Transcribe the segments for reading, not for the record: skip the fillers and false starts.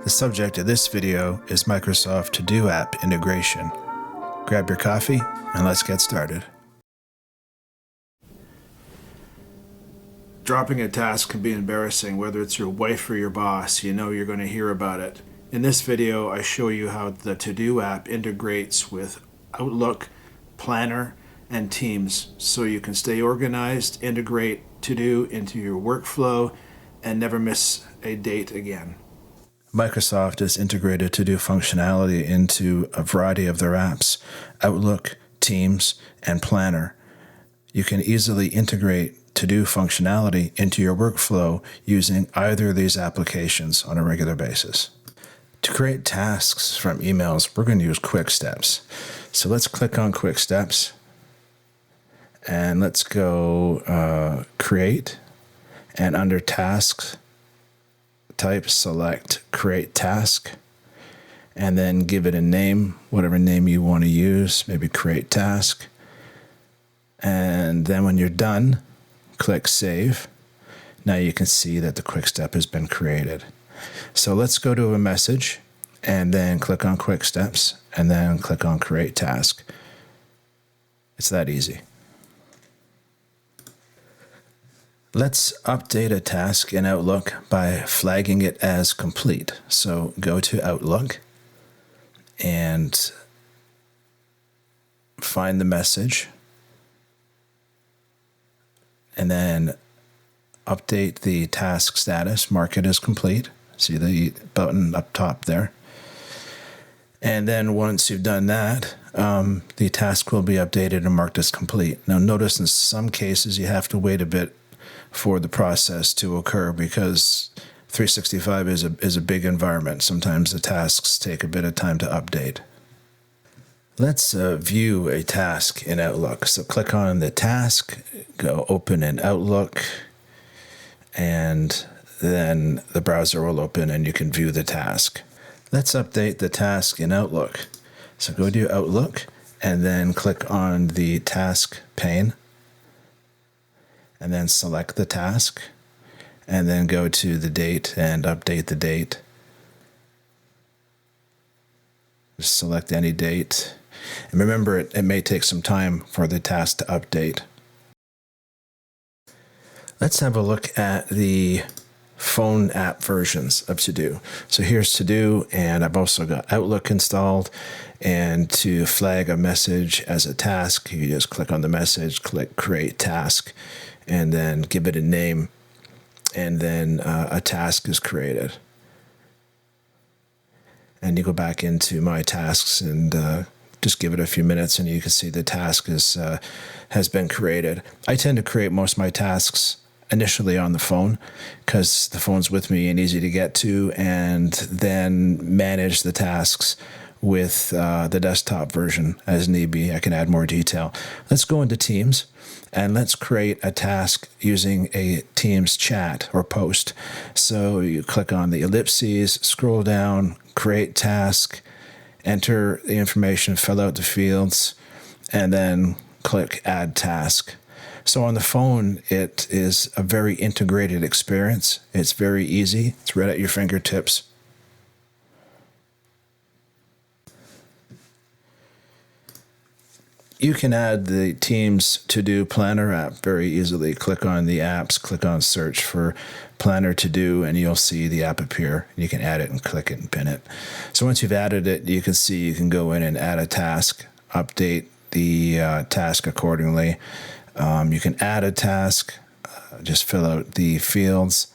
The subject of this video is Microsoft To-Do app integration. Grab your coffee and let's get started. Dropping a task can be embarrassing, whether it's your wife or your boss. You know you're going to hear about it. In this video, I show you how the To-Do app integrates with Outlook, Planner, and Teams so you can stay organized, integrate To-Do into your workflow, and never miss a date again. Microsoft has integrated To-Do functionality into a variety of their apps, Outlook, Teams, and Planner. You can easily integrate To-Do functionality into your workflow using either of these applications on a regular basis. To create tasks from emails, we're going to use Quick Steps. So let's click on Quick Steps, and let's go Create, and under Tasks, type select Create Task, and then give it a name, whatever name you want to use, maybe Create Task. And then when you're done, click Save. Now you can see that the quick step has been created. So let's go to a message and then click on Quick Steps and then click on Create Task. It's that easy. Let's update a task in Outlook by flagging it as complete. So go to Outlook and find the message, and then update the task status, mark it as complete. See the button up top there. And then once you've done that, the task will be updated and marked as complete. Now notice in some cases you have to wait a bit for the process to occur because 365 is a big environment. Sometimes the tasks take a bit of time to update. Let's view a task in Outlook. So click on the task, go open in Outlook, and then the browser will open and you can view the task. Let's update the task in Outlook. So go to Outlook and then click on the task pane, and then select the task, and then go to the date and update the date. Just select any date. And remember, it may take some time for the task to update. Let's have a look at the phone app versions of To-Do. So here's To-Do, and I've also got Outlook installed. And to flag a message as a task, you just click on the message, click Create Task, and then give it a name, and then a task is created. And you go back into My Tasks and just give it a few minutes, and you can see the task has been created. I tend to create most of my tasks initially on the phone because the phone's with me and easy to get to, and then manage the tasks with the desktop version as need be. I can add more detail. Let's go into Teams and let's create a task using a Teams chat or post. So you click on the ellipses, scroll down, create task, enter the information, fill out the fields, and then click add task. So on the phone, it is a very integrated experience. It's very easy. It's right at your fingertips. You can add the Teams To-Do Planner app very easily. Click on the apps, click on search for Planner To-Do, and you'll see the app appear. You can add it and click it and pin it. So once you've added it, you can see you can go in and add a task, update the task accordingly. You can add a task, just fill out the fields,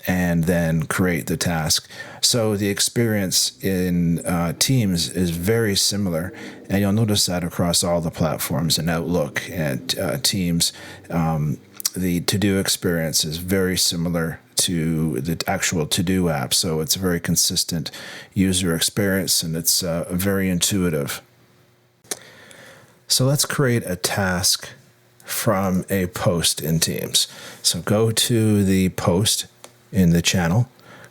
and then create the task. So the experience in Teams is very similar, and you'll notice that across all the platforms in Outlook and Teams. The To-Do experience is very similar to the actual To-Do app, so it's a very consistent user experience, and it's very intuitive. So let's create a task from a post in Teams. So go to the post in the channel,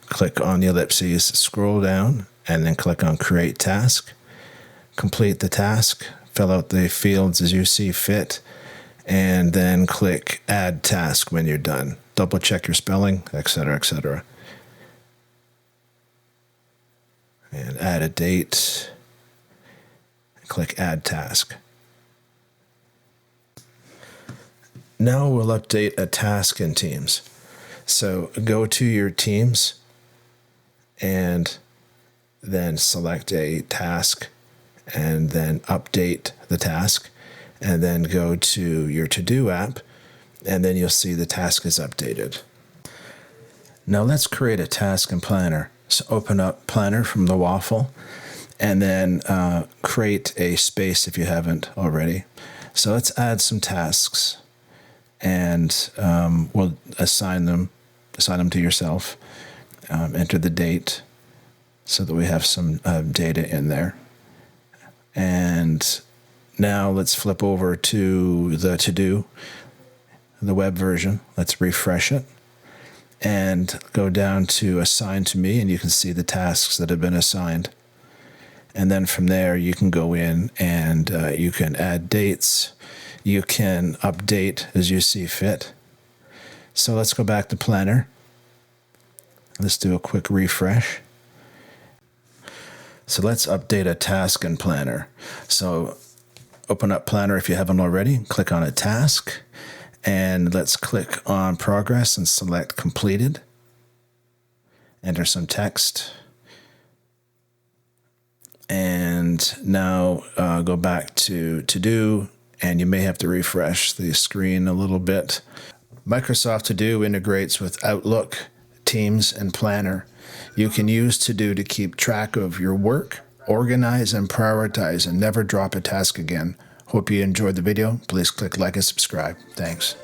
click on the ellipses, scroll down, and then click on Create Task. Complete the task, fill out the fields as you see fit, and then click Add Task when you're done. Double check your spelling, etc., etc. and add a date. Click Add Task. Now we'll update a task in Teams. So go to your Teams and then select a task and then update the task, and then go to your To-Do app, and then you'll see the task is updated. Now let's create a task in Planner. So open up Planner from the waffle, and then create a space if you haven't already. So let's add some tasks, and we'll assign them to yourself. Enter the date so that we have some data in there. And now let's flip over to the To-Do, the web version. Let's refresh it and go down to Assign to Me, and you can see the tasks that have been assigned. And then from there, you can go in and you can add dates. You can update as you see fit. So let's go back to Planner. Let's do a quick refresh. So let's update a task in Planner. So open up Planner if you haven't already. Click on a task. And let's click on Progress and select Completed. Enter some text. And now go back to To-Do, and you may have to refresh the screen a little bit. Microsoft To-Do integrates with Outlook, Teams, and Planner. You can use To-Do to keep track of your work, organize and prioritize, and never drop a task again. Hope you enjoyed the video. Please click like and subscribe. Thanks.